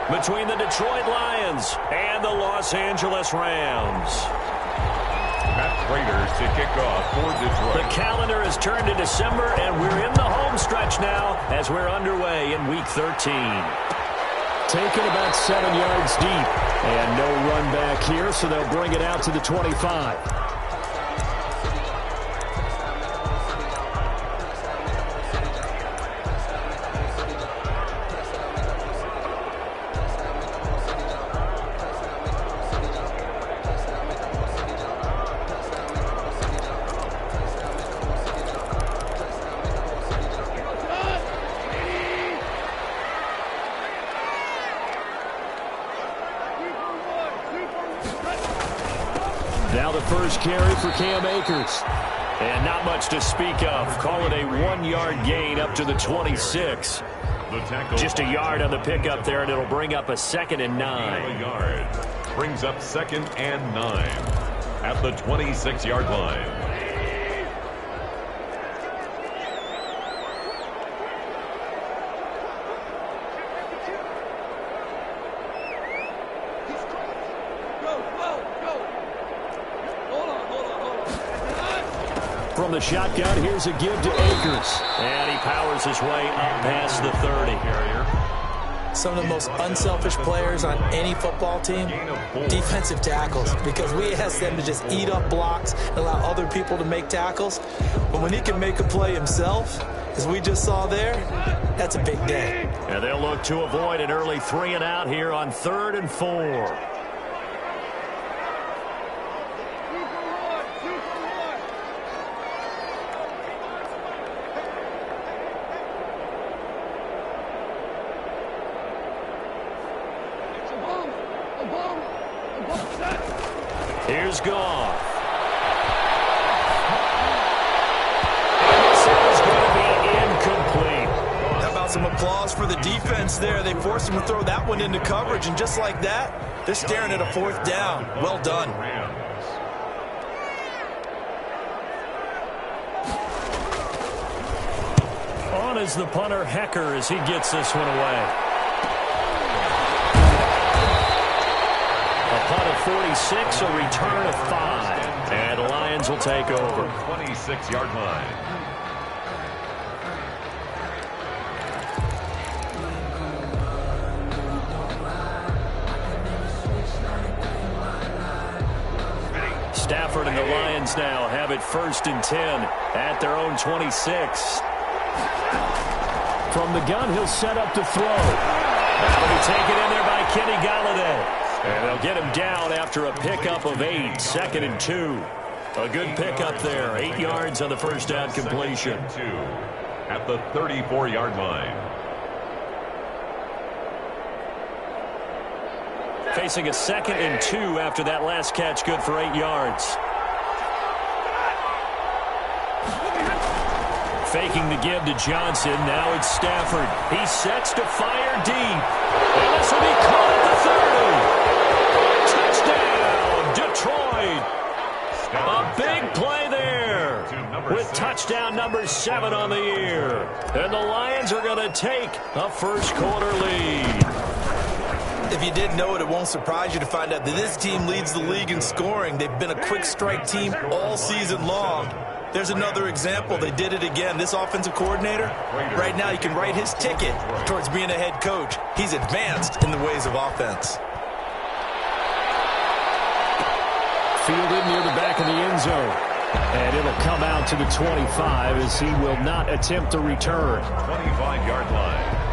between the Detroit Lions and the Los Angeles Rams. Matt Raiders to kick off for Detroit. The calendar has turned to December, and we're in the home stretch now as we're underway in Week 13. Taken about 7 yards deep, and no run back here, so they'll bring it out to the 25. Now the first carry for Cam Akers. And not much to speak of. Call it a 1-yard gain up to the 26. Just a yard on the pickup there, and it'll bring up a 2nd and 9. A yard. Brings up 2nd and 9 at the 26-yard line. From the shotgun, here's a give to Akers. And he powers his way up past the 30. Some of the most unselfish players on any football team, defensive tackles, because we ask them to just eat up blocks and allow other people to make tackles. But when he can make a play himself, as we just saw there, that's a big day. And they'll look to avoid an early 3 and out here on 3rd and 4. Here's Goff. And this is going to be incomplete. How about some applause for the defense there? They forced him to throw that one into coverage, and just like that, they're staring at a 4th down. Well done. On is the punter, Hecker, as he gets this one away. A punt of 46, a return of 5. And the Lions will take over. 26-yard line. Stafford and the Lions now have it 1st and 10 at their own 26. From the gun, he'll set up to throw. That'll be taken in there by Kenny Galladay. And they'll get him down after a pickup of 8, 2nd and 2. A good pickup there, 8 yards on the first down completion. 2 at the 34-yard line. Facing a 2nd and 2 after that last catch, good for 8 yards. Faking the give to Johnson. Now it's Stafford. He sets to fire deep. And this will be caught at the 30. Touchdown, Detroit. A big play there with touchdown number 7 on the year. And the Lions are going to take a first-quarter lead. If you didn't know it, it won't surprise you to find out that this team leads the league in scoring. They've been a quick strike team all season long. There's another example. They did it again. This offensive coordinator, right now you can write his ticket towards being a head coach. He's advanced in the ways of offense. Fielded near the back of the end zone. And it'll come out to the 25 as he will not attempt to return. 25-yard line.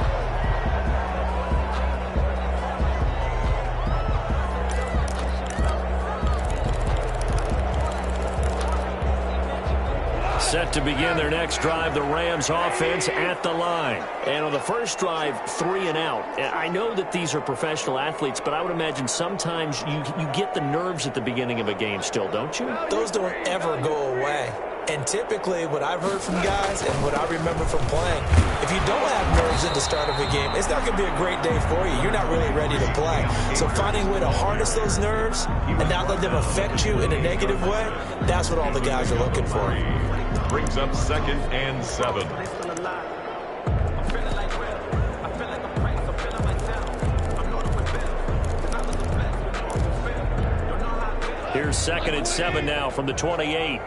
Set to begin their next drive, the Rams offense at the line. And on the first drive, 3 and out. I know that these are professional athletes, but I would imagine sometimes you get the nerves at the beginning of a game still, don't you? Those don't ever go away. And typically what I've heard from guys and what I remember from playing, if you don't have nerves at the start of a game, it's not going to be a great day for you. You're not really ready to play. So finding a way to harness those nerves and not let them affect you in a negative way, that's what all the guys are looking for. Brings up 2nd and 7. Here's 2nd and 7 now from the 28.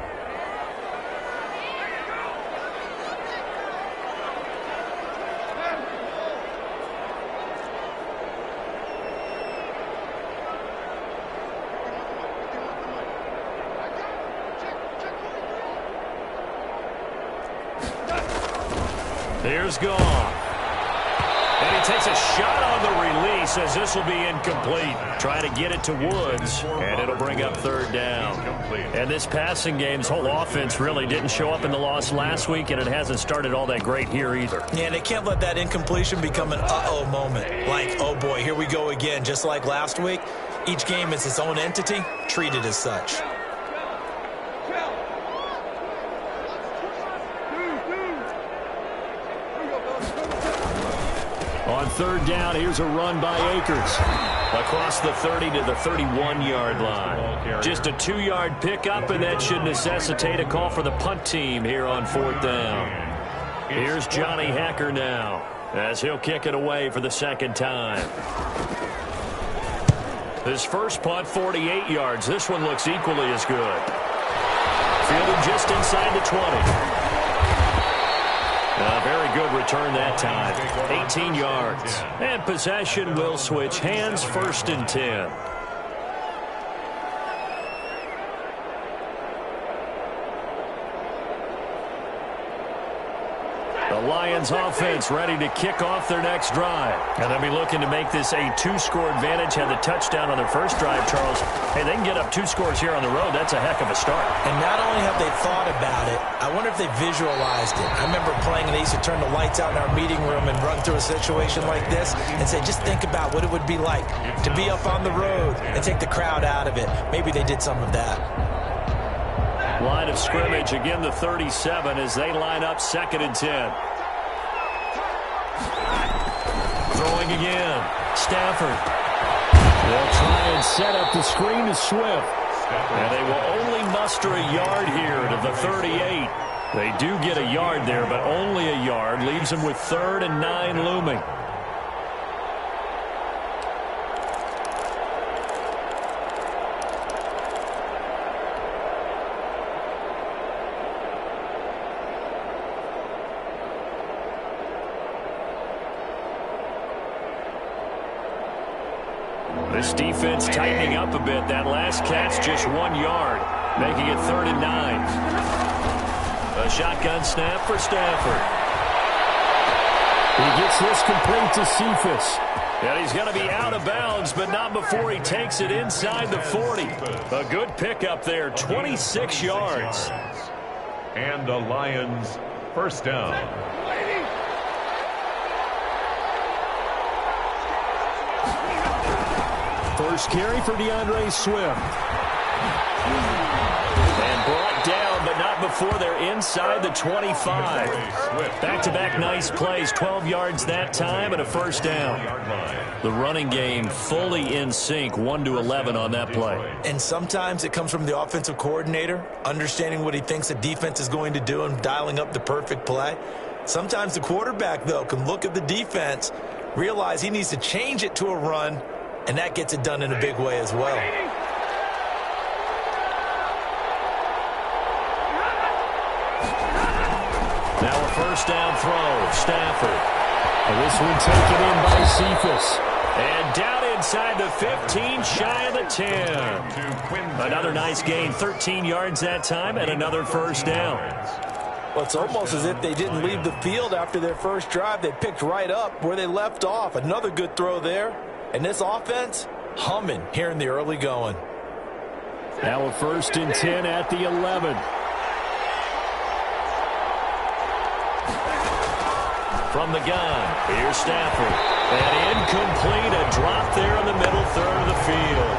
Here's Goff. And he takes a shot on the release as this will be incomplete. Trying to get it to Woods, and it'll bring up 3rd down. And this passing game's whole offense really didn't show up in the loss last week, and it hasn't started all that great here either. Yeah, they can't let that incompletion become an uh-oh moment. Like, oh boy, here we go again, just like last week. Each game is its own entity, treated as such. On 3rd down, here's a run by Akers. Across the 30 to the 31-yard line. Just a 2-yard pickup, and that should necessitate a call for the punt team here on 4th down. Here's Johnny Hacker now, as he'll kick it away for the 2nd time. His first punt, 48 yards. This one looks equally as good. Fielded just inside the 20. A very good return that time. 18 yards. And possession will switch hands, 1st and 10. The Lions offense ready to kick off their next drive. And they'll be looking to make this a 2-score advantage. Had the touchdown on their first drive, Charles. Hey, they can get up 2 scores here on the road. That's a heck of a start. And not only have they thought about it, I wonder if they visualized it. I remember playing and they used to turn the lights out in our meeting room and run through a situation like this and say, just think about what it would be like to be up on the road and take the crowd out of it. Maybe they did some of that. Line of scrimmage, again the 37 as they line up 2nd and 10. Throwing again. Stafford. They'll try and set up the screen to Swift. And they will only muster a yard here to the 38. They do get a yard there, but only a yard. Leaves them with 3rd and 9 looming. This defense tightening up a bit. That last catch just 1 yard, making it 3rd and 9. A shotgun snap for Stafford. He gets this complete to Cephas. And he's going to be out of bounds, but not before he takes it inside the 40. A good pickup there, 26 yards. And the Lions, 1st down. First carry for DeAndre Swift. And brought down, but not before they're inside the 25. Back-to-back nice plays, 12 yards that time and a 1st down. The running game fully in sync, 1 to 11 on that play. And sometimes it comes from the offensive coordinator, understanding what he thinks the defense is going to do and dialing up the perfect play. Sometimes the quarterback, though, can look at the defense, realize he needs to change it to a run, and that gets it done in a big way as well. Now a 1st down throw, Stafford. And this one taken in by Cephas. And down inside the 15, shy of the 10. Another nice gain, 13 yards that time, and another 1st down. Well, it's almost as if they didn't leave the field after their first drive. They picked right up where they left off. Another good throw there. And this offense, humming here in the early going. Now a 1st and 10 at the 11. From the gun, here's Stafford. And incomplete, a drop there in the middle 3rd of the field.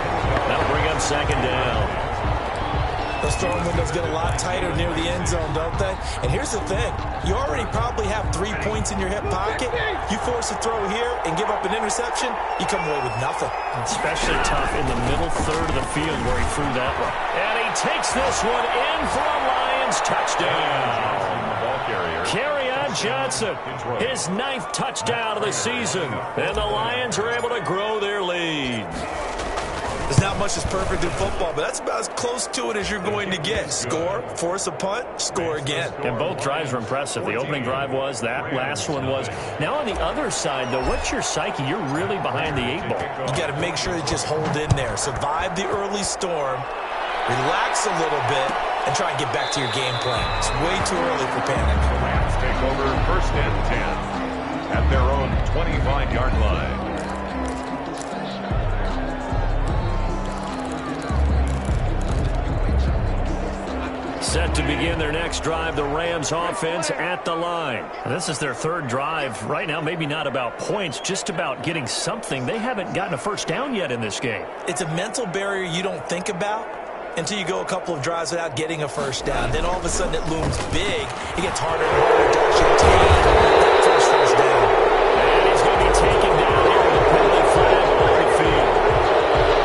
That'll bring up 2nd down. Those throwing windows get a lot tighter near the end zone, don't they? And here's the thing. You already probably have 3 points in your hip pocket. You force a throw here and give up an interception, you come away with nothing. Especially tough in the middle 3rd of the field where he threw that one. And he takes this one in for a Lions touchdown. Kerryon Johnson, his 9th touchdown of the season. And the Lions are able to grow their lead. There's not much is perfect in football, but that's about as close to it as you're going to get. Score, force a punt, score again. And both drives were impressive. The opening drive was, that last one was. Now on the other side, though, what's your psyche? You're really behind the 8-ball. You got to make sure to just hold in there. Survive the early storm, relax a little bit, and try and get back to your game plan. It's way too early for panic. The Rams take over 1st and 10 at their own 25-yard line. Set to begin their next drive, the Rams offense at the line. This is their 3rd drive. Right now, maybe not about points, just about getting something. They haven't gotten a first down yet in this game. It's a mental barrier you don't think about until you go a couple of drives without getting a first down. Then all of a sudden it looms big. It gets harder and harder to actually take that first down. And he's going to be taken down here with a penalty flag on the field.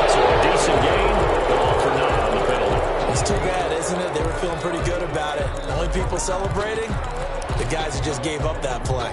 So a decent gain, but all for naught on the penalty. It's too bad, isn't it? They were feeling pretty good about it. The only people celebrating, the guys who just gave up that play.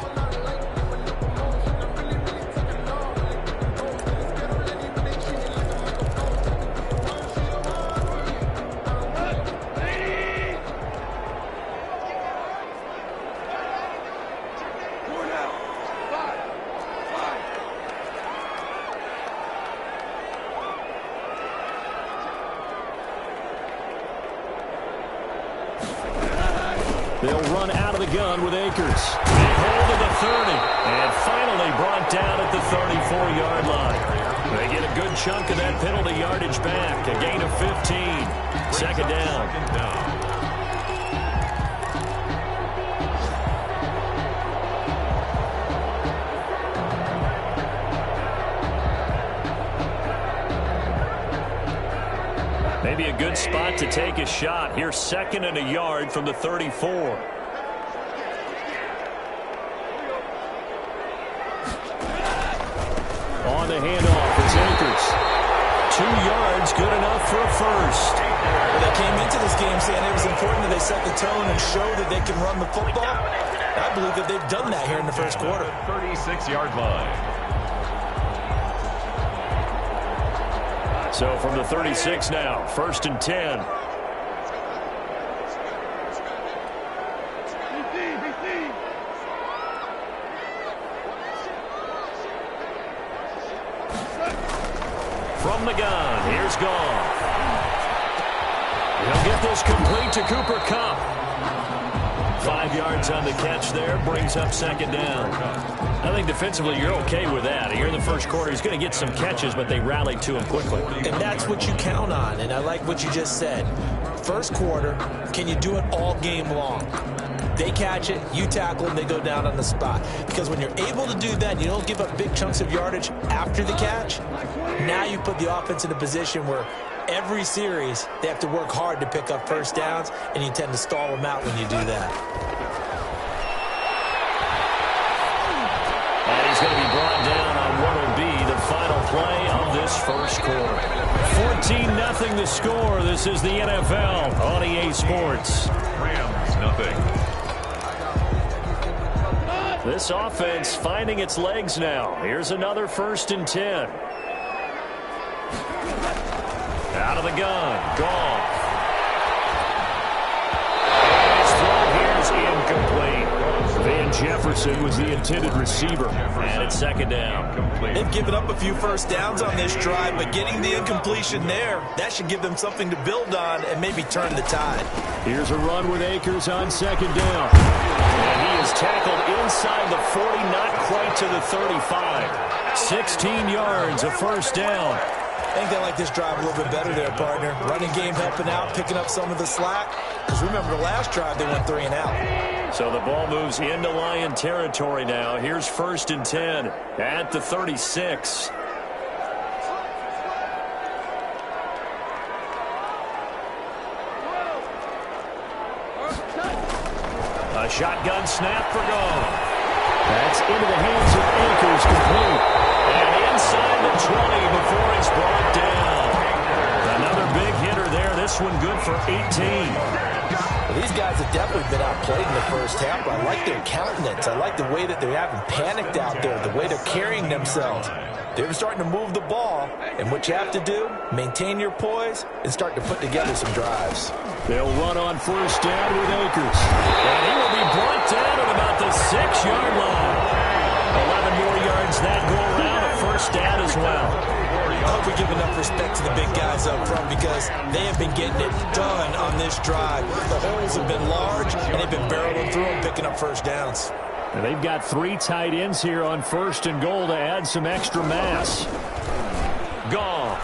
They'll run out of the gun with Akers. They hold at the 30, and finally brought down at the 34-yard line. They get a good chunk of that penalty yardage back. A gain of 15. Second down. Maybe a good spot to take a shot. Here's 2nd and a yard from the 34. On the handoff is Akers. 2 yards, good enough for a first. Well, they came into this game saying it was important that they set the tone and show that they can run the football. I believe that they've done that here in the first quarter. 36-yard line. So from the 36 now, 1st and 10. From the gun, here's Goff. He'll get this complete to Cooper Kupp. 5 yards on the catch there, brings up 2nd down. I think defensively you're okay with that. Here in the first quarter, he's going to get some catches, but they rallied to him quickly. And that's what you count on, and I like what you just said. First quarter, can you do it all game long? They catch it, you tackle them, they go down on the spot. Because when you're able to do that, you don't give up big chunks of yardage after the catch, now you put the offense in a position where every series they have to work hard to pick up first downs, and you tend to stall them out when you do that. And he's going to be brought down on what will be the final play of this first quarter. 14-0 the score. This is the NFL on EA Sports. Rams, nothing. This offense finding its legs now. Here's another 1st and 10. Out of the gun, Goff. His throw here is incomplete. Van Jefferson was the intended receiver. And it's 2nd down. They've given up a few first downs on this drive, but getting the incompletion there, that should give them something to build on and maybe turn the tide. Here's a run with Akers on 2nd down. And he is tackled inside the 40, not quite to the 35. 16 yards, a first down. I think they like this drive a little bit better there, partner. Running game helping out, picking up some of the slack. Because remember, the last drive, they went 3 and out. So the ball moves into Lion territory now. Here's 1st and 10 at the 36. A shotgun snap for Goff. That's into the hands of Akers, complete. And inside the 20 before he's brought down. Another big hitter there. This this one good for 18. Well, these guys have definitely been outplayed in the first half, but I like their countenance. I like the way that they haven't panicked out there, the way they're carrying themselves. They're starting to move the ball, and what you have to do, maintain your poise and start to put together some drives. They'll run on first down with Akers. And he will be brought down at about the 6-yard line. 11 more yards that go around, a first down as well. I hope we give enough respect to the big guys up front because they have been getting it done on this drive. The holes have been large, and they've been barreling through them, picking up first downs. And they've got 3 tight ends here on first and goal to add some extra mass. Goff.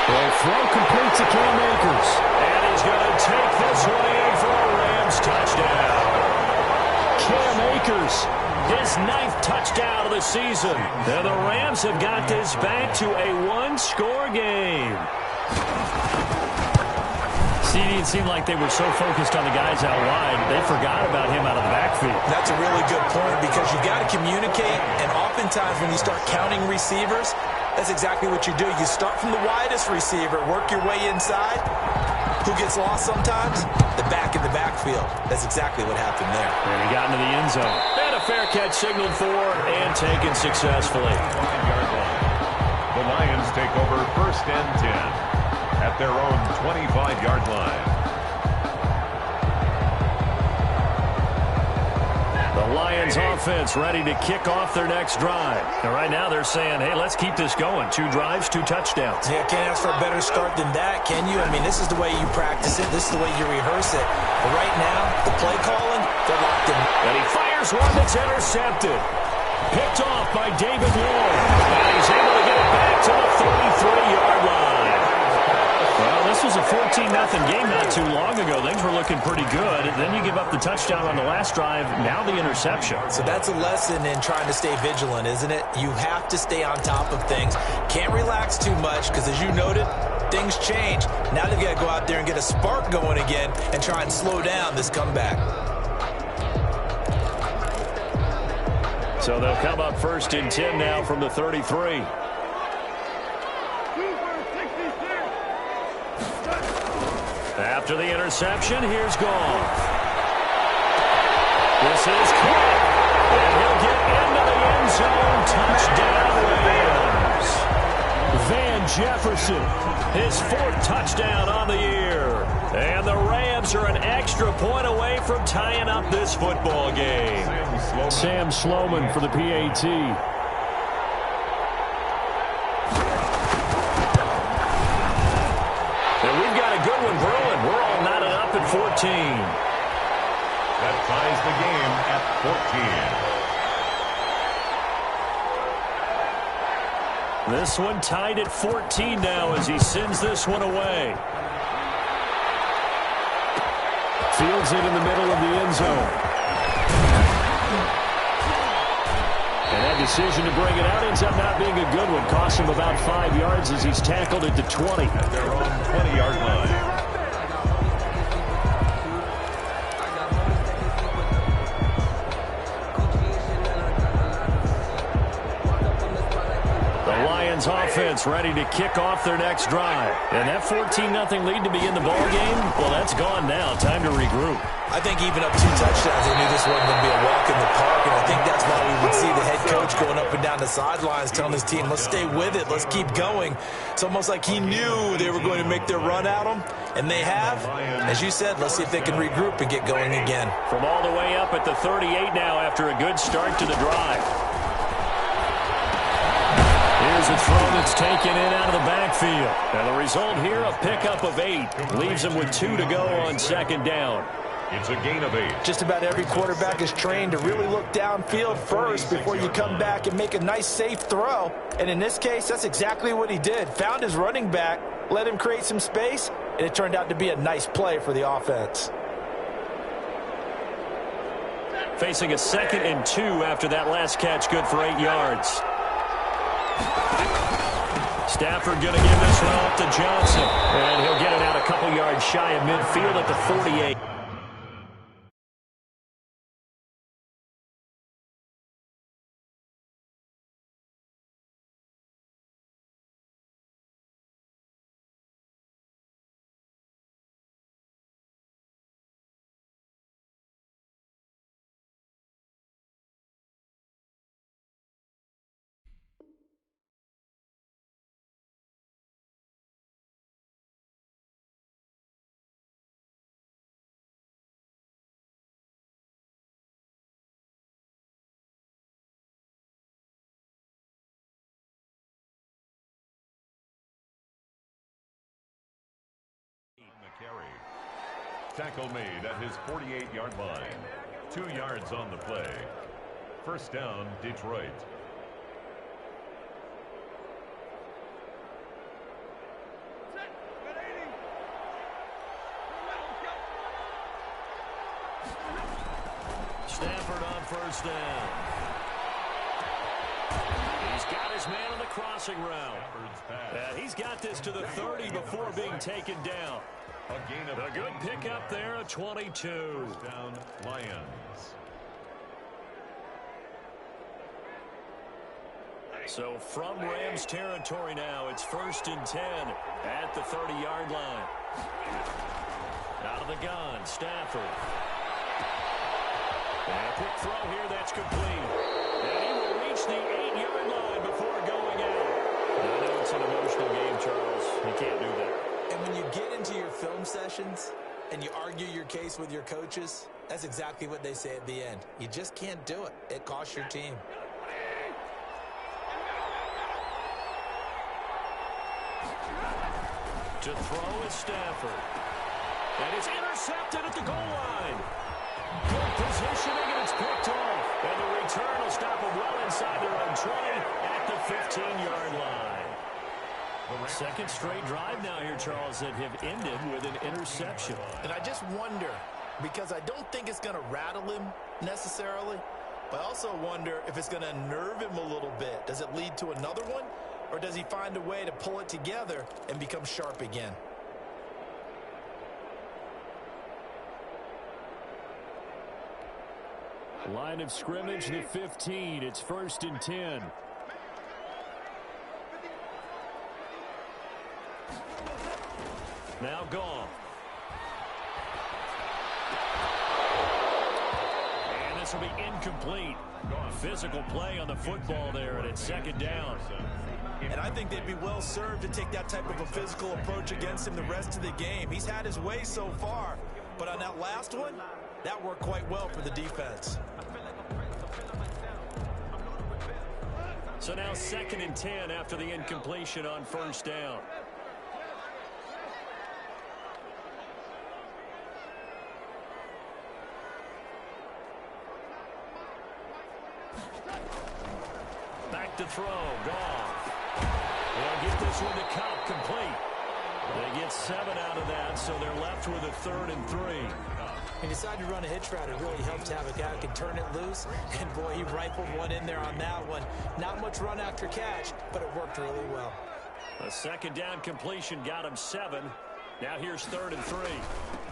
They'll throw complete to Cam Akers. And he's going to take this one in for a Rams touchdown. Cam Akers. His 9th touchdown of the season. And the Rams have got this back to a 1-score game. See, it seemed like they were so focused on the guys out wide, they forgot about him out of the backfield. That's a really good point because you got to communicate, and oftentimes when you start counting receivers, that's exactly what you do. You start from the widest receiver, work your way inside. Who gets lost sometimes? The back in the backfield. That's exactly what happened there. And he got into the end zone. And a fair catch signaled for and taken successfully. The Lions take over first and 10 at their own 25-yard line. The Lions offense ready to kick off their next drive. And right now they're saying, hey, let's keep this going. 2 drives, 2 touchdowns. Yeah, can't ask for a better start than that, can you? I mean, this is the way you practice it. This is the way you rehearse it. But right now, the play calling, they're locked in. And he fires one that's intercepted. Picked off by David Ward. And he's able to get it back to the 33-yard line. Well, this was a 14-0 game not too long ago. Things were looking pretty good. Then you give up the touchdown on the last drive. Now the interception. So that's a lesson in trying to stay vigilant, isn't it? You have to stay on top of things. Can't relax too much because, as you noted, things change. Now they've got to go out there and get a spark going again and try and slow down this comeback. So they'll come up first and 10 now from the 33. After the interception, here's Goff. This is caught. And he'll get into the end zone. Touchdown, Rams. Van Jefferson, his 4th touchdown on the year. And the Rams are an extra point away from tying up this football game. Sam Sloman for the PAT. And we've got a good one brewing. We're all knotted up at 14. That ties the game at 14. This one tied at 14 now as he sends this one away. Fields it in the middle of the end zone. And that decision to bring it out ends up not being a good one. Costs him about 5 yards as he's tackled at the 20. At their own 20-yard line. Offense ready to kick off their next drive. And that 14-0 lead to begin the ball game, well, that's gone now. Time to regroup. I think even up 2 touchdowns, they knew this wasn't going to be a walk in the park, and I think that's why we would see the head coach going up and down the sidelines telling his team, let's stay with it, let's keep going. It's almost like he knew they were going to make their run at him, and they have. As you said, let's see if they can regroup and get going again. From all the way up at the 38 now after a good start to the drive. Here's a throw that's taken in out of the backfield. And the result here, a pickup of 8. Leaves them with 2 to go on second down. It's a gain of 8. Just about every quarterback is trained to really look downfield first before you come back and make a nice, safe throw. And in this case, that's exactly what he did. Found his running back, let him create some space, and it turned out to be a nice play for the offense. Facing a 2nd and 2 after that last catch, good for 8 yards. Stafford going to give this one off to Johnson. And he'll get it out a couple yards shy of midfield at the 48. carry. Tackle made at his 48-yard line. 2 yards on the play. First down, Detroit. Stafford on first down. He's got his man on the crossing route. He's got this to the 30 before being taken down. A gain of a good pickup there, a 22. First down, Lions. So from Rams territory now, it's 1st and 10 at the 30-yard line. Out of the gun, Stafford. And a quick throw here, that's complete. And he will reach the 8-yard line before going out. I know it's an emotional game, Charles. You can't do that. And when you get into your film sessions and you argue your case with your coaches, that's exactly what they say at the end. You just can't do it. It costs your team. To throw is Stafford. And it's intercepted at the goal line. Good positioning, and it's picked off. And the return will stop them well inside their own 20 at the 15-yard line. Second straight drive now here, Charles, that have ended with an interception. And I just wonder, because I don't think it's going to rattle him necessarily, but I also wonder if it's going to nerve him a little bit. Does it lead to another one? Or does he find a way to pull it together and become sharp again? Line of scrimmage, the 15. It's 1st and 10. Now gone. And this will be incomplete. Physical play on the football there, and it's 2nd down. And I think they'd be well served to take that type of a physical approach against him the rest of the game. He's had his way so far, but on that last one, that worked quite well for the defense. So now 2nd and 10 after the incompletion on 1st down. Back to throw, Goff. They'll get this one to Cup, complete. They get 7 out of that, so they're left with a 3rd and 3. He decided to run a hitch route. It really helped to have a guy who can turn it loose. And, boy, he rifled one in there on that one. Not much run after catch, but it worked really well. A 2nd down completion got him 7. Now here's 3rd and 3.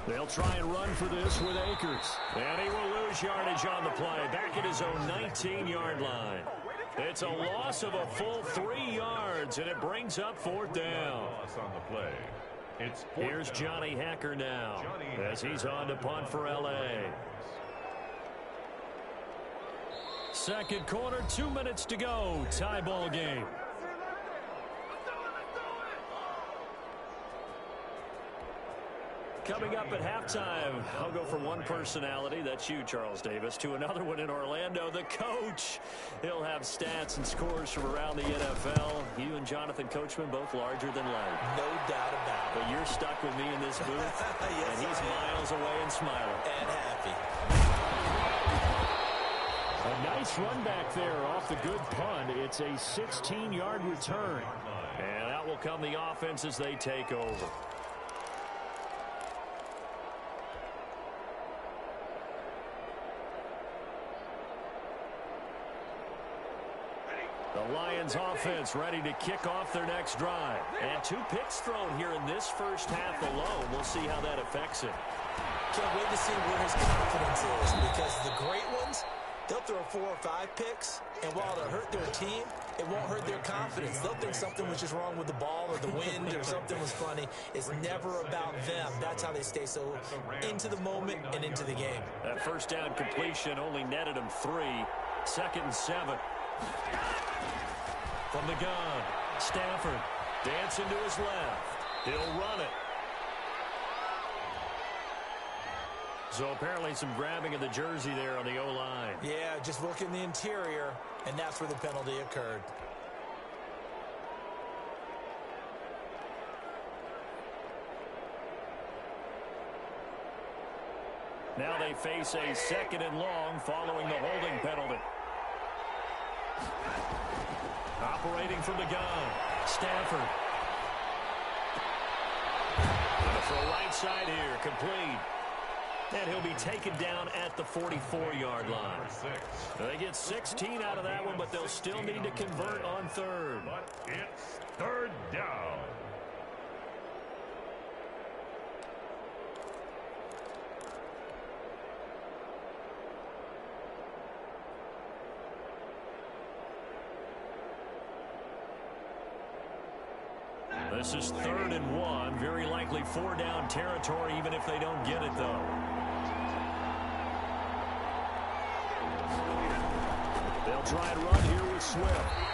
They'll try and run for this with Akers. And he will lose yardage on the play. Back at his own 19-yard line. It's a loss of a full 3 yards, and it brings up 4th down. Loss on the play. Here's Johnny Hacker now as he's on to punt for L.A. Second quarter, 2 minutes to go. Tie ball game. Coming up at halftime, I'll go from one personality, that's you, Charles Davis, to another one in Orlando, the coach. He'll have stats and scores from around the NFL. You and Jonathan Coachman, both larger than life. No doubt about it. But you're stuck with me in this booth, yes, and he's miles away and smiling. And happy. A nice run back there off the good punt. It's a 16-yard return. And out will come the offense as they take over. The Lions offense ready to kick off their next drive. And 2 picks thrown here in this first half alone. We'll see how that affects him. Can't wait to see where his confidence is, because the great ones, they'll throw 4 or 5 picks, and while it'll hurt their team, it won't hurt their confidence. They'll think something was just wrong with the ball or the wind or something was funny. It's never about them. That's how they stay so into the moment and into the game. That first down completion only netted him 3. 2nd and 7. From the gun, Stafford dancing to his left. He'll run it. So apparently some grabbing of the jersey there on the O-line. Yeah, just look in the interior, and that's where the penalty occurred. Now they face a 2nd and long following the holding penalty. Operating from the gun, Stafford. For a right side here, complete. And he'll be taken down at the 44-yard line. They get 16 out of that one, but they'll still need to convert on 3rd. But it's 3rd down. This is 3rd and 1. Very likely 4-down territory, even if they don't get it, though. They'll try and run here with Swift.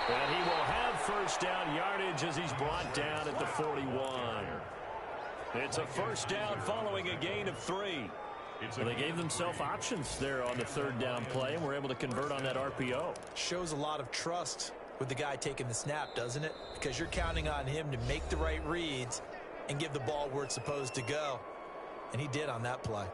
And he will have 1st down yardage as he's brought down at the 41. It's a 1st down following a gain of 3. So they gave themselves options there on the 3rd down play, and were able to convert on that RPO. Shows a lot of trust with the guy taking the snap, doesn't it? Because you're counting on him to make the right reads and give the ball where it's supposed to go. And he did on that play.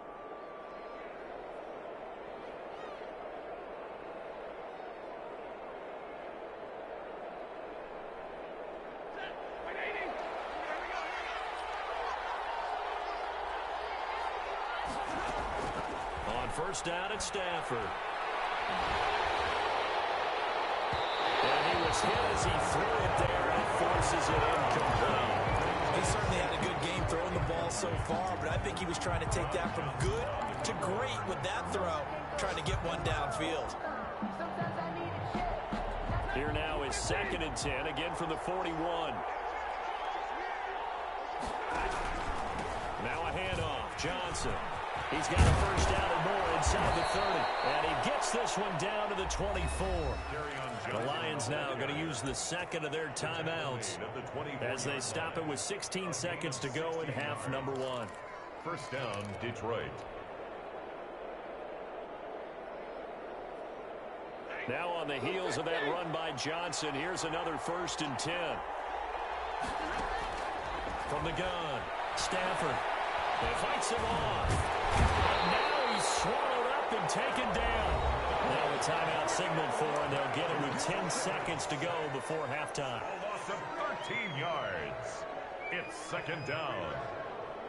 On 1st down at Stafford. Hit as he threw it there and forces it incomplete. He certainly had a good game throwing the ball so far, but I think he was trying to take that from good to great with that throw, trying to get one downfield. Here now is 2nd and 10, again from the 41. Now a handoff. Johnson. He's got a 1st down and more inside the 30. And he gets this one down to the 24. The Lions now going to use the 2nd of their timeouts as they stop it with 16 seconds to go in half number 1. 1st down, Detroit. Now on the heels of that run by Johnson, here's another 1st and 10. From the gun, Stafford. He fights him off. And now he's swallowed up and taken down. Now the timeout signaled for, and they'll get it with 10 seconds to go before halftime. A loss of 13 yards. It's 2nd down.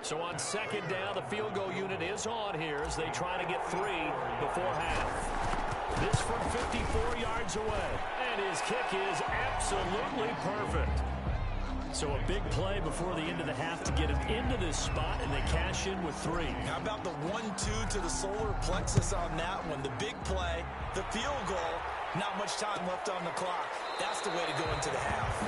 So on 2nd down, the field goal unit is on here as they try to get 3 before half. This from 54 yards away. And his kick is absolutely perfect. So a big play before the end of the half to get him into this spot, and they cash in with 3. How about the 1-2 to the solar plexus on that one? The big play, the field goal, not much time left on the clock. That's the way to go into the half.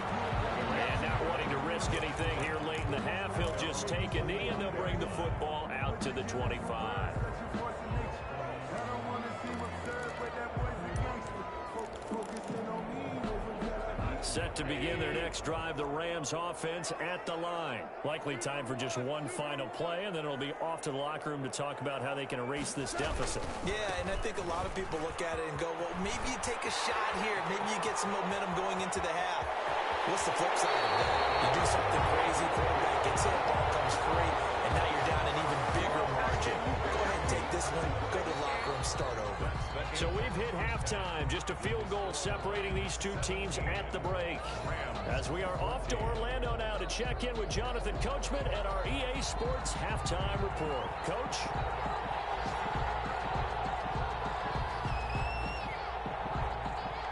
And not wanting to risk anything here late in the half, he'll just take a knee, and they'll bring the football out to the 25. Set to begin their next drive, the Rams offense at the line. Likely time for just one final play, and then it'll be off to the locker room to talk about how they can erase this deficit. Yeah, and I think a lot of people look at it and go, well, maybe you take a shot here. Maybe you get some momentum going into the half. What's the flip side of that? You do something crazy, quarterback gets hit, ball comes free, and now you're down an even bigger margin. Go ahead and take this one, go to the locker room, start over. So we've hit halftime. Just a field goal separating these two teams at the break. As we are off to Orlando now to check in with Jonathan Coachman at our EA Sports Halftime Report. Coach?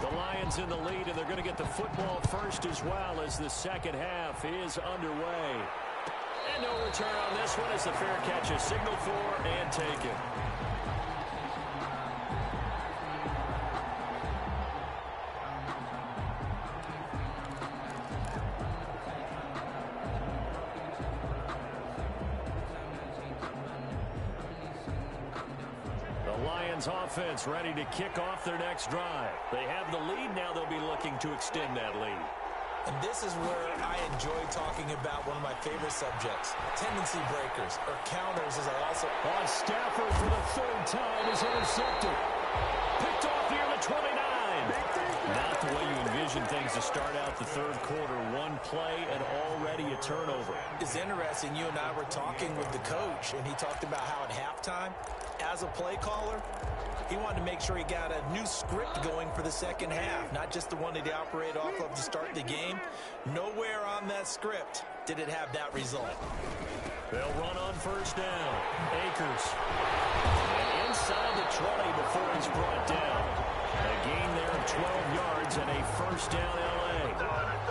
The Lions in the lead, and they're going to get the football first as well as the 2nd half is underway. And no return on this one as the fair catch is signaled for and taken. Offense ready to kick off their next drive. They have the lead now. They'll be looking to extend that lead. And this is where I enjoy talking about one of my favorite subjects, tendency breakers, or counters, as I also... On Stafford for the 3rd time is intercepted. Picked off near the 29. Not the way you envision decision things to start out the third quarter. One play and already a turnover. It's interesting. You and I were talking with the coach, and he talked about how at halftime, as a play caller, he wanted to make sure he got a new script going for the second half, not just the one that he operated off of to start the game. Nowhere on that script did it have that result. They'll run on first down. Akers. And inside the 20 before he's brought down. A gain there of 12 yards and a first down L.A.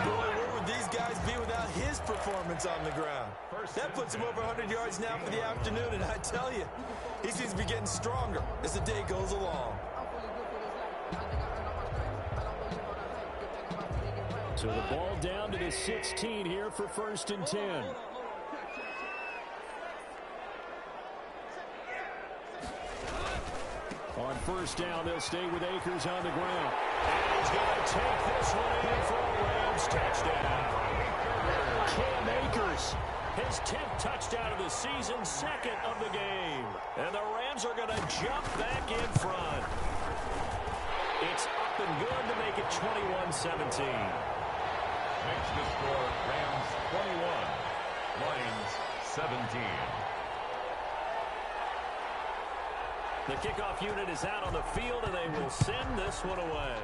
Boy, where would these guys be without his performance on the ground? That puts him over 100 yards now for the afternoon, and I tell you, he seems to be getting stronger as the day goes along. So the ball down to the 16 here for 1st and 10. On first down, they'll stay with Akers on the ground. And he's going to take this one in for a Rams touchdown. Cam Akers, his 10th touchdown of the season, 2nd of the game. And the Rams are going to jump back in front. It's up and good to make it 21-17. Makes the score Rams 21, Lions 17. The kickoff unit is out on the field, and they will send this one away.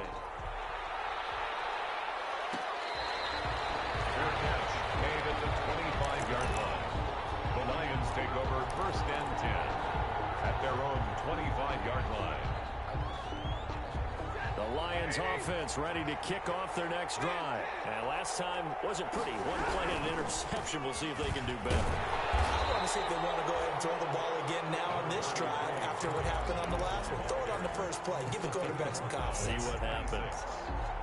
Fair catch made at the 25-yard line. The Lions take over 1st and 10 at their own 25-yard line. The Lions offense ready to kick off their next drive. And last time wasn't pretty. One play and an interception. We'll see if they can do better. I want to see if they want to go ahead and throw the ball again now on this drive after what happened on the last one. Throw it on the first play. Give the quarterback some confidence. See what happens.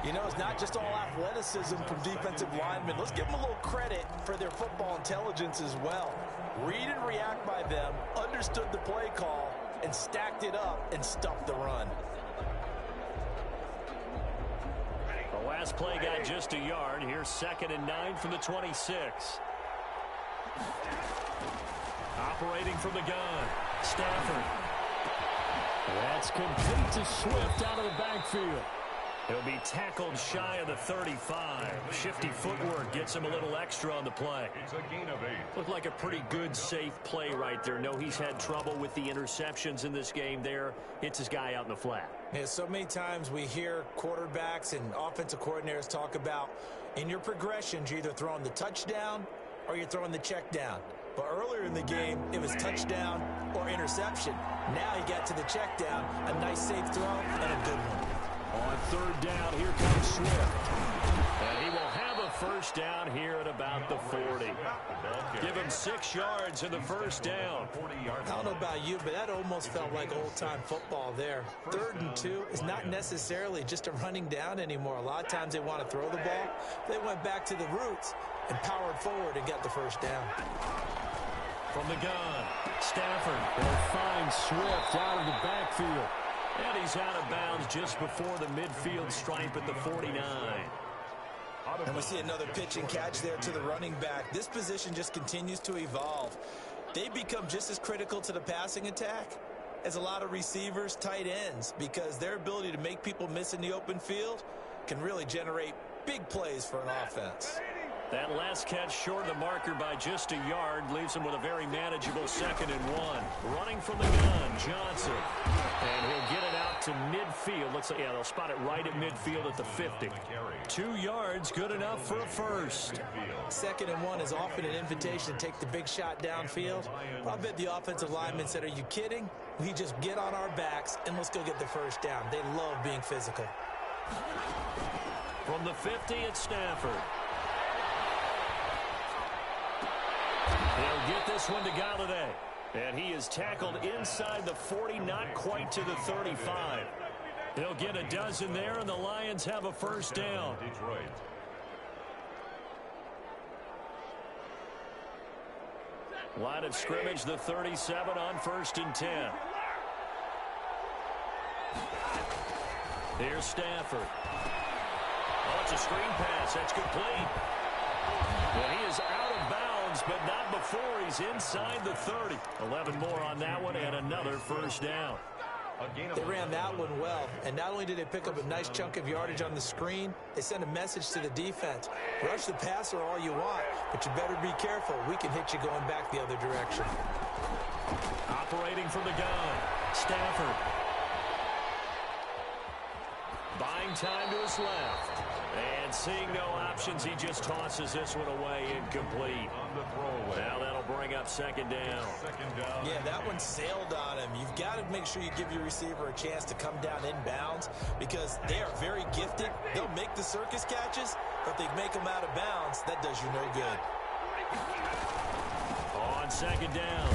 You know, it's not just all athleticism from defensive linemen. Let's give them a little credit for their football intelligence as well. Read and react by them, understood the play call, and stacked it up and stuffed the run. The last play got just a yard. Here's 2nd and 9 from the 26. Operating from the gun, Stafford. That's complete to Swift out of the backfield. He'll be tackled shy of the 35. Shifty footwork gets him a little extra on the play. It's a gain of 8. Looked like a pretty good, safe play right there. No, he's had trouble with the interceptions in this game there. Hits his guy out in the flat. Yeah, so many times we hear quarterbacks and offensive coordinators talk about in your progressions, you're either throwing the touchdown or you're throwing the check down. But earlier in the game, it was touchdown or interception. Now he got to the check down, a nice safe throw, and a good one. On 3rd down, here comes Swift. And he will have a first down here at about the 40. Give him 6 yards in the first down. I don't know about you, but that almost felt like old-time football there. 3rd and 2 is not necessarily just a running down anymore. A lot of times they want to throw the ball. They went back to the roots and powered forward and got the first down. From the gun, Stafford. They'll find Swift out of the backfield. And he's out of bounds just before the midfield stripe at the 49. And we see another pitch and catch there to the running back. This position just continues to evolve. They become just as critical to the passing attack as a lot of receivers, tight ends, because their ability to make people miss in the open field can really generate big plays for an offense. That last catch short of the marker by just a yard leaves him with a very manageable 2nd and 1. Running from the gun, Johnson. And he'll get it out to midfield. Looks like, yeah, they'll spot it right at midfield at the 50. 2 yards, good enough for a first. 2nd and 1 is often an invitation to take the big shot downfield. I bet the offensive linemen said, are you kidding? We just get on our backs and let's go get the first down. They love being physical. From the 50, it's Stafford. He'll get this one to Galladay. And he is tackled inside the 40, not quite to the 35. He'll get a dozen there, and the Lions have a first down. Detroit. Line of scrimmage, the 37 on 1st and 10. Here's Stafford. Oh, it's a screen pass. That's complete. Well, he is out of bounds, but not before he's inside the 30. 11 more on that one and another first down. They ran that one well, and not only did they pick up a nice chunk of yardage on the screen, they sent a message to the defense. Rush the passer all you want, but you better be careful. We can hit you going back the other direction. Operating from the gun, Stafford. Buying time to his left. And seeing no options, he just tosses this one away, incomplete. Now that'll bring up second down. Yeah, that one sailed on him. You've got to make sure you give your receiver a chance to come down inbounds because they are very gifted. They'll make the circus catches, but if they make them out of bounds, that does you no good. On second down,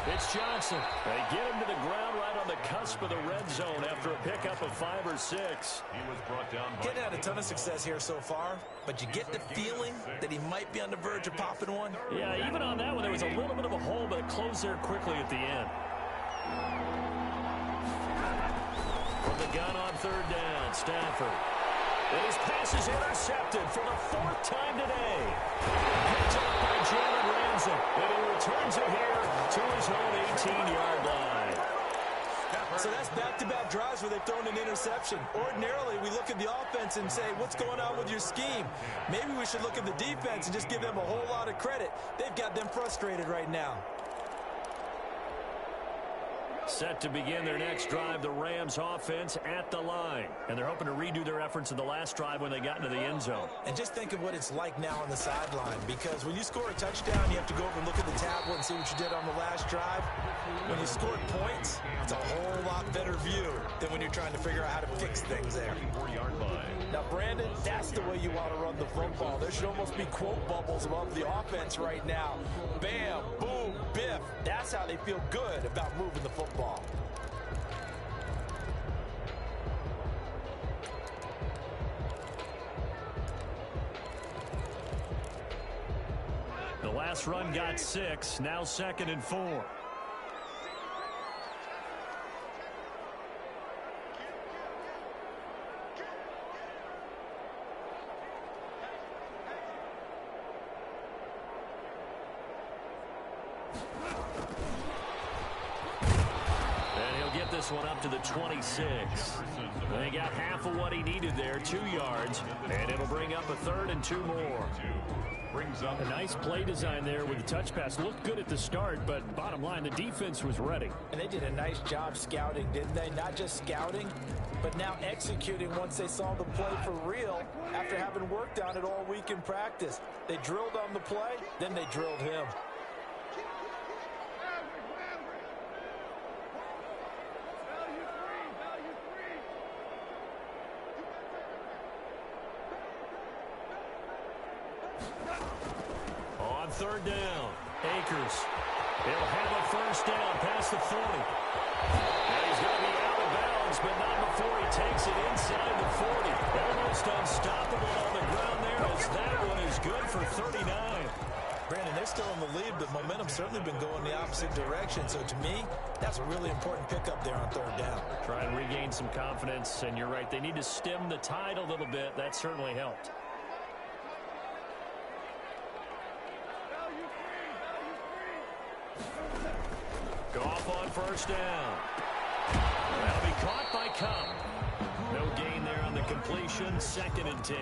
it's Johnson. They get him to the ground right on the cusp of the red zone after a pickup of 5 or 6. He was brought down by Getting had a ton of success here so far, but you get the feeling that he might be on the verge of popping one. Yeah, even on that one, there was a little bit of a hole, but it closed there quickly at the end. From the gun on third down, Stafford. And his pass is intercepted for the 4th time today. Picked up by Jalen Ramsey, and he returns it here to his own 18-yard line. So that's back-to-back drives where they've thrown an interception. Ordinarily, we look at the offense and say, what's going on with your scheme? Maybe we should look at the defense and just give them a whole lot of credit. They've got them frustrated right now. Set to begin their next drive, the Rams offense at the line. And they're hoping to redo their efforts in the last drive when they got into the end zone. And just think of what it's like now on the sideline, because when you score a touchdown, you have to go over and look at the tablet and see what you did on the last drive. When you scored points, it's a whole lot better view than when you're trying to figure out how to fix things there. Now, Brandon, that's the way you want to run the football. There should almost be quote bubbles above the offense right now. Bam, boom, biff. That's how they feel good about moving the football. The last run got 6, now 2nd and 4. This one up to the 26. They got half of what he needed there, 2 yards, and it'll bring up a 3rd and 2 more. A nice play design there with the touch pass. Looked good at the start, but bottom line, the defense was ready. And they did a nice job scouting, didn't they? Not just scouting, but now executing once they saw the play for real after having worked on it all week in practice. They drilled on the play, then they drilled him. Third down, Akers. He'll have a first down past the 40. And he's going to be out of bounds, but not before he takes it inside the 40. Almost unstoppable on the ground there as that one is good for 39. Brandon, they're still in the lead, but momentum's certainly been going the opposite direction. So to me, that's a really important pickup there on third down. Try and regain some confidence, and you're right. They need to stem the tide a little bit. That certainly helped. Goff on first down. That'll be caught by Cup. No gain there on the completion. 2nd and 10.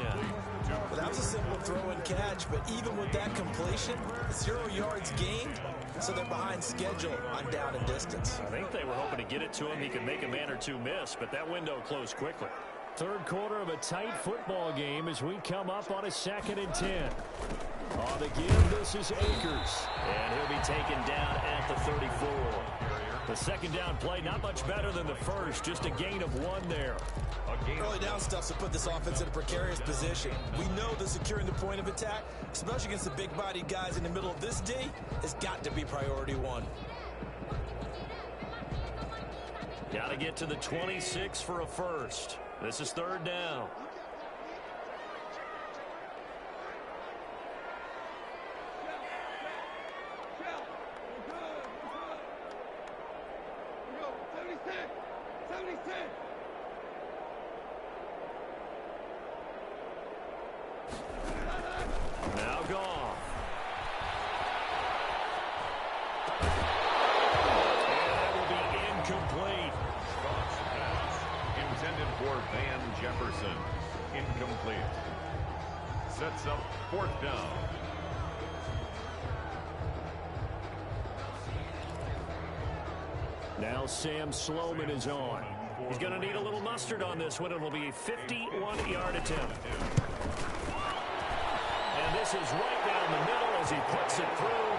Well, that's a simple throw and catch, but even with that completion, 0 yards gained, so they're behind schedule on down and distance. I think they were hoping to get it to him. He could make a man or 2 miss, but that window closed quickly. Third quarter of a tight football game as we come up on a 2nd and 10. On the give, this is Akers. And he'll be taken down at the 34. The second down play, not much better than the first, just a gain of 1 there. Early down stuff to put this offense in a precarious position. We know that securing the point of attack, especially against the big-bodied guys in the middle of this D, has got to be priority 1. Got to get to the 26 for a first. This is third down. Now Goff. And that will be incomplete. 4th down. Now Sam Sloman is on. He's going to need a little mustard on this one. It will be a 51-yard attempt. And this is right down the middle as he puts it through.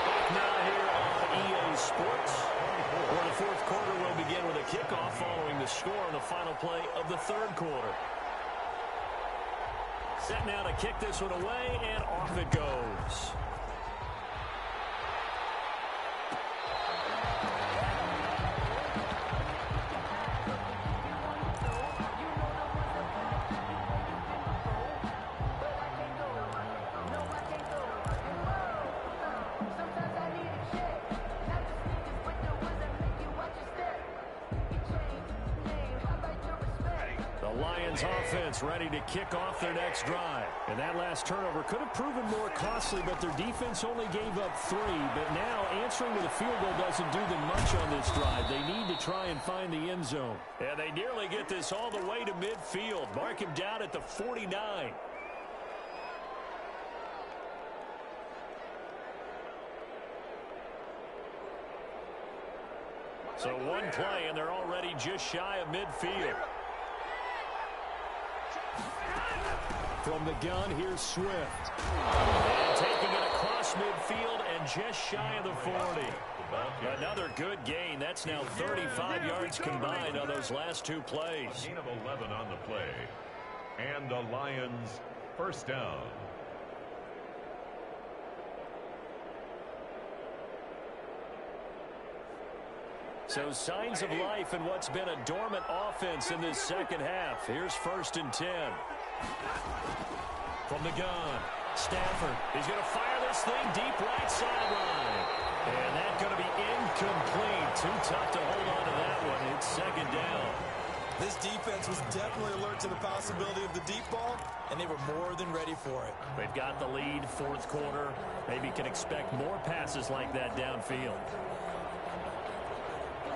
Back now here on EA Sports, where the 4th quarter will begin with a kickoff following the score on the final play of the 3rd quarter. Set now to kick this one away, and off it goes. Offense ready to kick off their next drive. And that last turnover could have proven more costly, but their defense only gave up 3. But now answering with a field goal doesn't do them much on this drive. They need to try and find the end zone. And they nearly get this all the way to midfield. Mark him down at the 49. So one play, and they're already just shy of midfield. From the gun, here's Swift. And taking it across midfield and just shy of the 40. Another good gain. That's now 35 yards combined on those last 2 plays. A gain of 11 on the play. And the Lions 1st down. So signs of life in what's been a dormant offense in this second half. Here's 1st and 10. From the gun, Stafford is going to fire this thing deep right sideline. And that's going to be incomplete. Too tough to hold on to that one. It's 2nd down. This defense was definitely alert to the possibility of the deep ball, and they were more than ready for it. They've got the lead, 4th quarter. Maybe can expect more passes like that downfield.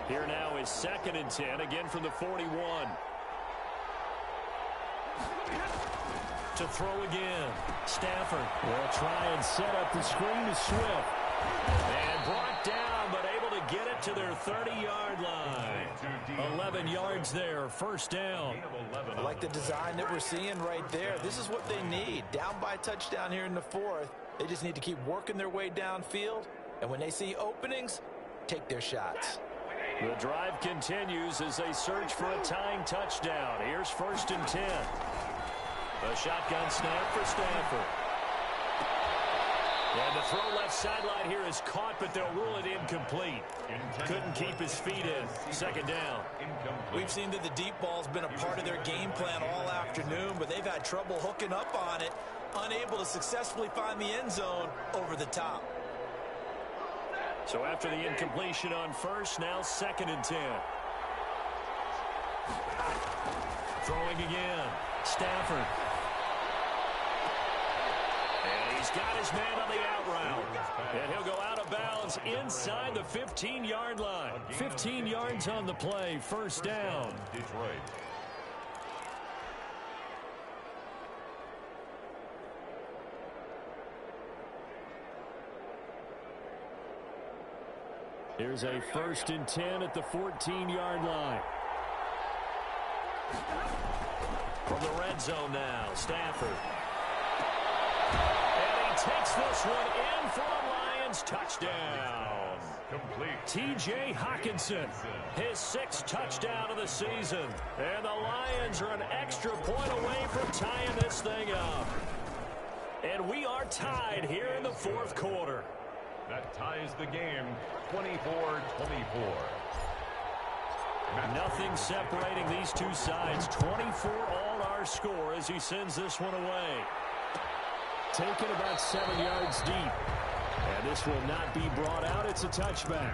Here now is 2nd and 10, again from the 41. To throw again. Stafford will try and set up the screen to Swift. And brought down, but able to get it to their 30-yard line. 11 yards there, 1st down. I like the design that we're seeing right there. This is what they need. Down by a touchdown here in the 4th. They just need to keep working their way downfield. And when they see openings, take their shots. The drive continues as they search for a tying touchdown. Here's 1st and 10. A shotgun snap for Stafford. And the throw left sideline here is caught, but they'll rule it incomplete. Couldn't keep his feet in. 2nd down. We've seen that the deep ball's been a part of their game plan all afternoon, but they've had trouble hooking up on it, unable to successfully find the end zone over the top. So after the incompletion on 1st, now 2nd and 10. Throwing again. Stafford. And he's got his man on the out route. And he'll go out of bounds inside the 15-yard line. 15 yards on the play. 1st down. Detroit. Here's a 1st and 10 at the 14-yard line. From the red zone now, Stafford. And he takes this one in for a Lions touchdown. Complete. T.J. Hockenson, his 6th touchdown of the season. And the Lions are an extra point away from tying this thing up. And we are tied here in the 4th quarter. That ties the game 24-24. Nothing separating these two sides. 24 all our score as he sends this one away. Taken about 7 yards deep. And this will not be brought out. It's a touchback.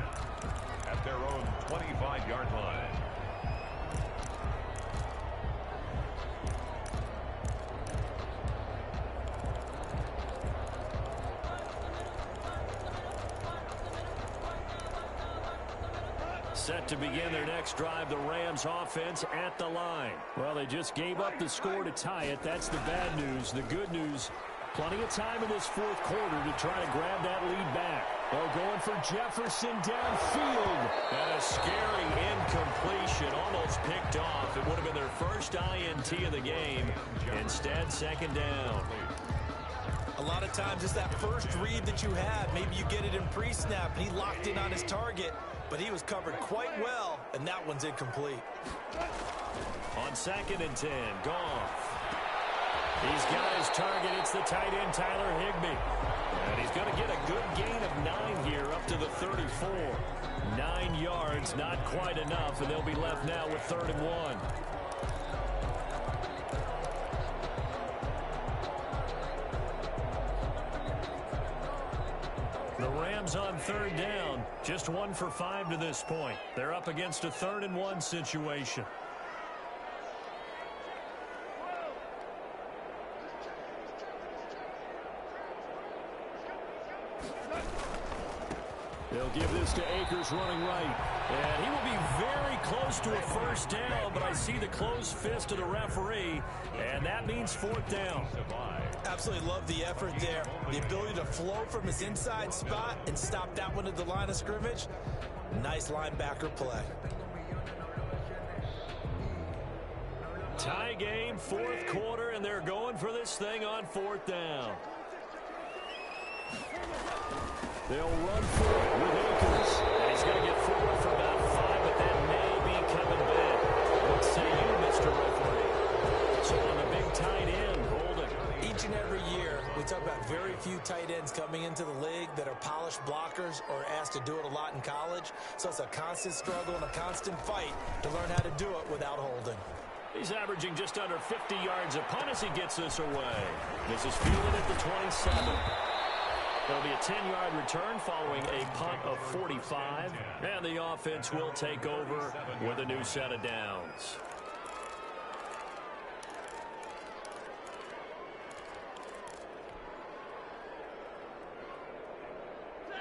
At their own 25-yard line. Set to begin their next drive, the Rams offense at the line. Well, they just gave up the score to tie it. That's the bad news. The good news, Plenty of time in this fourth quarter to try to grab that lead back. Oh, going for Jefferson downfield. And a scary incompletion, almost picked off. It would have been their first INT of the game. Instead, second down. A lot of times it's that first read that you have. Maybe you get it in pre-snap, and he locked in on his target, but he was covered quite well, and that one's incomplete. On 2nd and 10, Goff. He's got his target. It's the tight end, Tyler Higbee. And he's going to get a good gain of 9 here up to the 34. 9 yards, not quite enough, and they'll be left now with 3rd and 1. The Rams on 3rd down, just 1 for 5 to this point. They're up against a 3rd and 1 situation. They'll give this to Akers running right. And he will be very close to a first down, but I see the closed fist of the referee, and that means 4th down. Absolutely love the effort there. The ability to flow from his inside spot and stop that one at the line of scrimmage. Nice linebacker play. Tie game, 4th quarter, and they're going for this thing on 4th down. They'll run for it with Akers. And he's going to get forward for about 5, but that may be coming back. What say you, Mr. Referee? So on the big tight end, holding. Each and every year, we talk about very few tight ends coming into the league that are polished blockers or asked to do it a lot in college. So it's a constant struggle and a constant fight to learn how to do it without holding. He's averaging just under 50 yards a punt as he gets this away. This is fielded at the 27. There'll be a 10-yard return following a punt of 45. And the offense will take over with a new set of downs.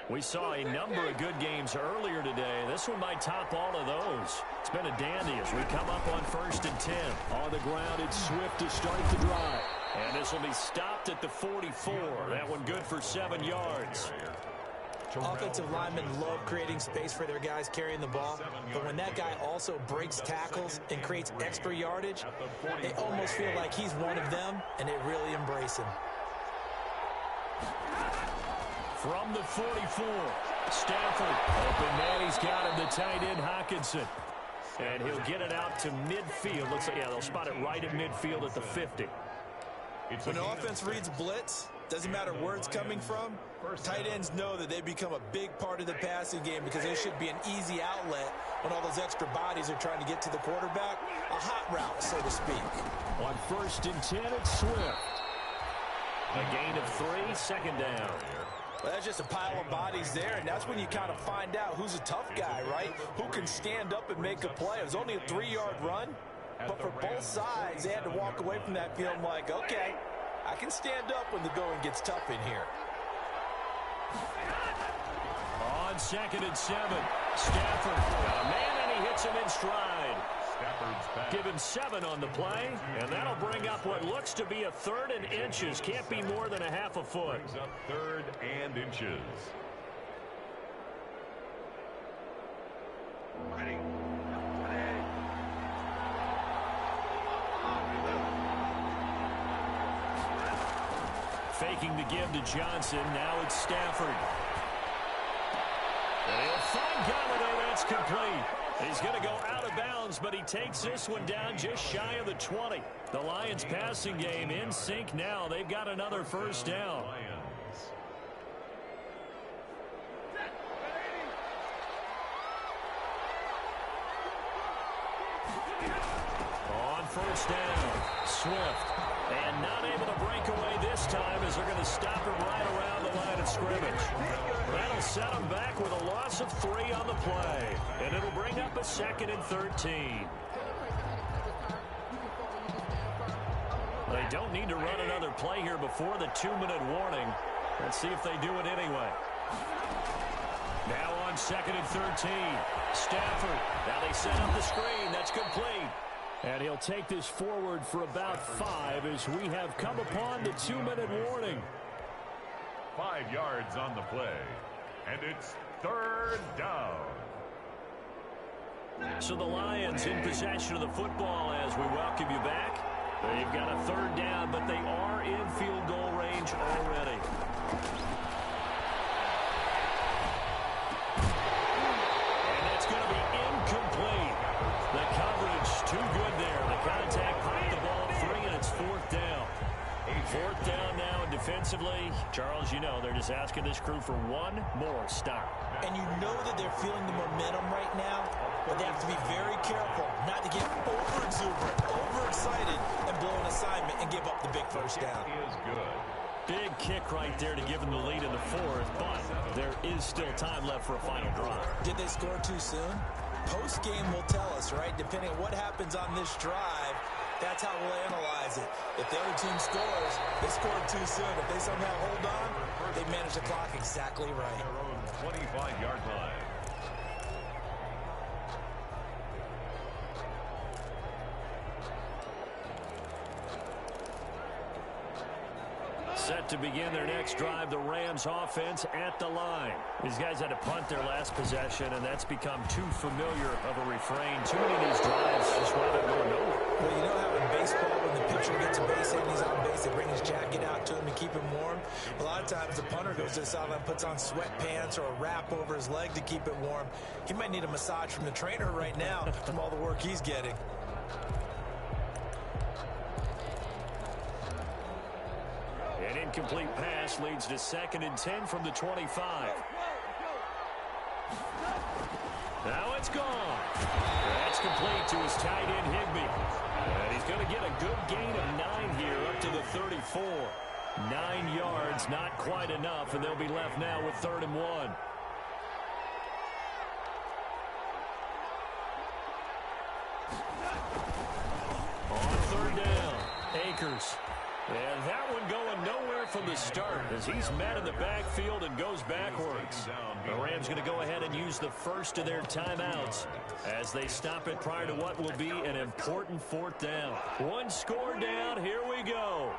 We saw a number of good games earlier today. This one might top all of those. It's been a dandy as we come up on 1st and 10. On the ground, it's Swift to start the drive. And this will be stopped at the 44. That one good for 7 yards. Offensive linemen love creating space for their guys carrying the ball, but when that guy also breaks tackles and creates extra yardage, they almost feel like he's one of them, and they really embrace him. From the 44, Stafford. Open man, he's got him, the tight end, Hockenson. And he'll get it out to midfield. Looks like, yeah, they'll spot it right at midfield at the 50. When an offense reads blitz, doesn't matter where it's coming from, tight ends know that they become a big part of the passing game because they should be an easy outlet when all those extra bodies are trying to get to the quarterback. A hot route, so to speak. On 1st and 10, it's Swift. A gain of 3, 2nd down. Well, that's just a pile of bodies there, and that's when you kind of find out who's a tough guy, right? Who can stand up and make a play. It was only a 3-yard run, but for both sides, they had to walk away from that feeling like, okay, I can stand up when the going gets tough in here. On 2nd and 7, Stafford. Got a man, and he hits him in stride. Give him 7 on the play, and that'll bring up what looks to be a 3rd and inches. Can't be more than a half a foot. Brings up 3rd and inches. Faking the give to Johnson. Now it's Stafford. And he'll find Galladay. That's complete. He's going to go out of bounds, but he takes this one down just shy of the 20. The Lions passing game in sync now. They've got another first down. On 1st down, Swift. And not able to break away this time as they're going to stop him right around the line of scrimmage. That'll set him back with a loss of 3 on the play. And it'll bring up a 2nd and 13. They don't need to run another play here before the 2-minute warning. Let's see if they do it anyway. Now on 2nd and 13. Stafford. Now they set up the screen. That's complete. And he'll take this forward for about 5 as we have come upon the 2-minute warning. 5 yards on the play. And it's 3rd down. So the Lions in possession of the football as we welcome you back. They've got a 3rd down, but they are in field goal range already. And that's going to be incomplete. The coverage too good there. The contact popped the ball free, and it's 4th down. 4th down now, and defensively, Charles, you know, they're just asking this crew for one more stop. And you know that they're feeling the momentum right now, but they have to be very careful not to get over-exuberant, overexcited, and blow an assignment and give up the big first down. Is good. Big kick right there to give them the lead in the 4th, but there is still time left for a final drive. Did they score too soon? Post-game will tell us, right? Depending on what happens on this drive, that's how we'll analyze it. If the other team scores, they scored too soon. If they somehow hold on, they manage the clock exactly right. Their own 25-yard line. Set to begin their next drive, the Rams offense at the line. These guys had to punt their last possession, and that's become too familiar of a refrain. Too many of these drives just wind up going nowhere. Well, you know how in baseball, when the pitcher gets a base hit and he's on base, they bring his jacket out to him to keep him warm? A lot of times the punter goes to the sideline, puts on sweatpants or a wrap over his leg to keep it warm. He might need a massage from the trainer right now from all the work he's getting. An incomplete pass leads to 2nd and 10 from the 25. Now it's gone. That's complete to his tight end, Higbee. And he's going to get a good gain of 9 here up to the 34. 9 yards, not quite enough, and they'll be left now with 3rd and 1. On 3rd down, Akers. And that one going nowhere from the start as he's met in the backfield and goes backwards. The Rams going to go ahead and use the first of their timeouts as they stop it prior to what will be an important 4th down. One score down. Here we go.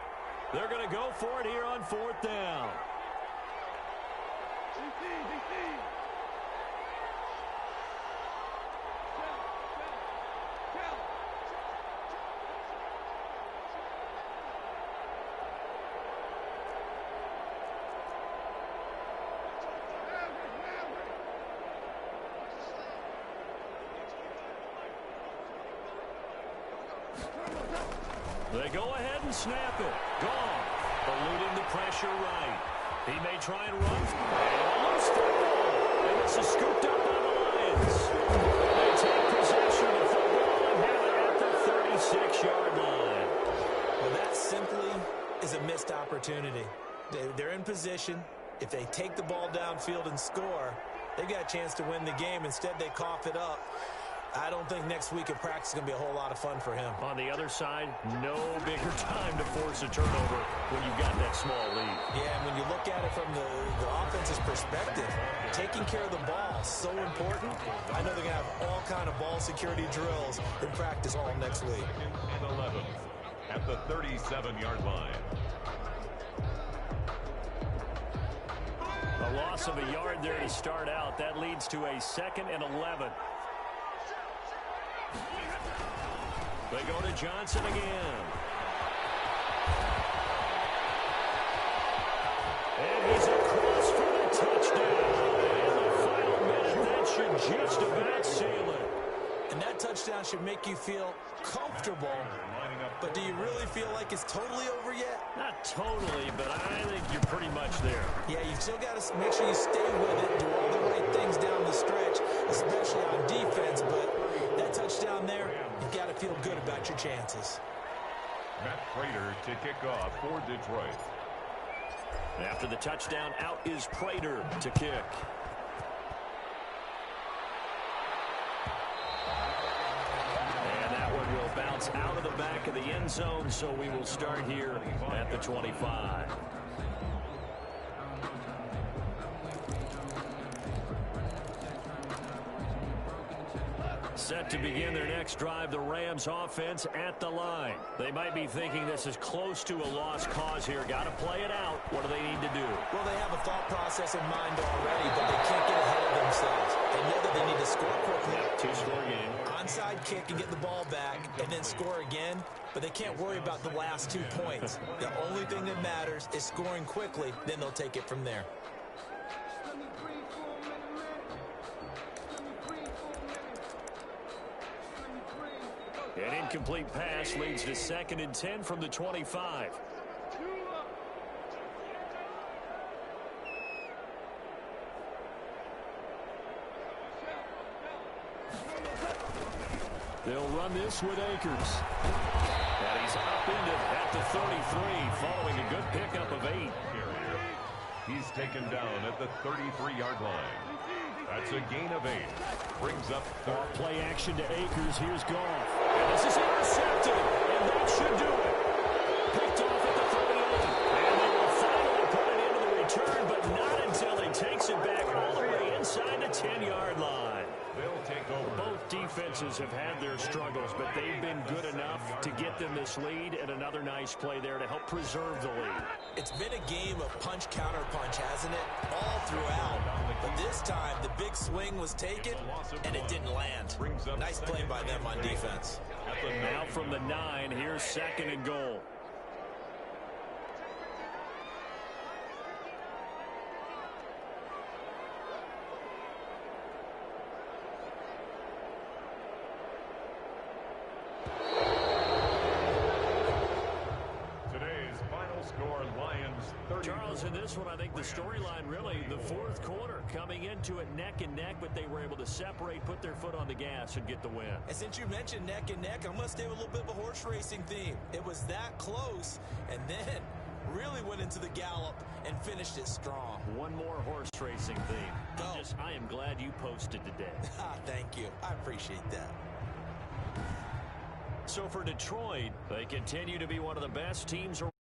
They're going to go for it here on 4th down. They go ahead and snap it. Gone. Eluding the pressure right. He may try and run. And a loose football. And this is scooped up by the Lions. They take possession of the football and have it at the 36-yard line. Well, that simply is a missed opportunity. They're in position. If they take the ball downfield and score, they've got a chance to win the game. Instead, they cough it up. I don't think next week at practice is going to be a whole lot of fun for him. On the other side, no bigger time to force a turnover when you've got that small lead. Yeah, and when you look at it from the offense's perspective, taking care of the ball is so important. I know they're going to have all kind of ball security drills in practice all next week. 2nd and 11 at the 37-yard line. A loss of a yard there to start out. That leads to a 2nd and 11. They go to Johnson again. And he's across for the touchdown. In the final minute, that should just about seal it. And that touchdown should make you feel comfortable. But do you really feel like it's totally over yet? Not totally, but I think you're pretty much there. Yeah, you've still got to make sure you stay with it, do all the right things down the stretch, especially on defense. But that touchdown there, you've got to feel good about your chances. Matt Prater to kick off for Detroit. After the touchdown, out is Prater to kick. And that one will bounce out of the back of the end zone, so we will start here at the 25. Set to begin their next drive, the Rams offense at the line. They might be thinking this is close to a lost cause here. Got to play it out. What do they need to do? Well, they have a thought process in mind already, but they can't get ahead of themselves. They know that they need to score quickly. Two-score game. Onside kick and get the ball back and then score again, but they can't worry about the last 2 points. The only thing that matters is scoring quickly, then they'll take it from there. An incomplete pass leads to 2nd and 10 from the 25. They'll run this with Akers. And he's upended at the 33 following a good pickup of 8. He's taken down at the 33-yard line. That's a gain of 8. Brings up Off play action to Akers. Here's Goff. And this is intercepted. And that should do it. Picked off at the 38. And they will finally put it into the return, but not until he takes it back all the way inside the 10-yard line. They'll take over. Both defenses have had their struggles, but they've been good enough to get them this lead, and another nice play there to help preserve the lead. It's been a game of punch-counter-punch, hasn't it? All throughout. But this time, the big swing was taken, and it didn't land. Nice play by them on defense. Now from the 9, here's 2nd and goal. Charles, in this one, I think the storyline really, the 4th quarter, coming into it neck and neck, but they were able to separate, put their foot on the gas, and get the win. And since you mentioned neck and neck, I'm going to stay with a little bit of a horse racing theme. It was that close, and then really went into the gallop and finished it strong. One more horse racing theme. I am glad you posted today. Thank you. I appreciate that. So for Detroit, they continue to be one of the best teams around.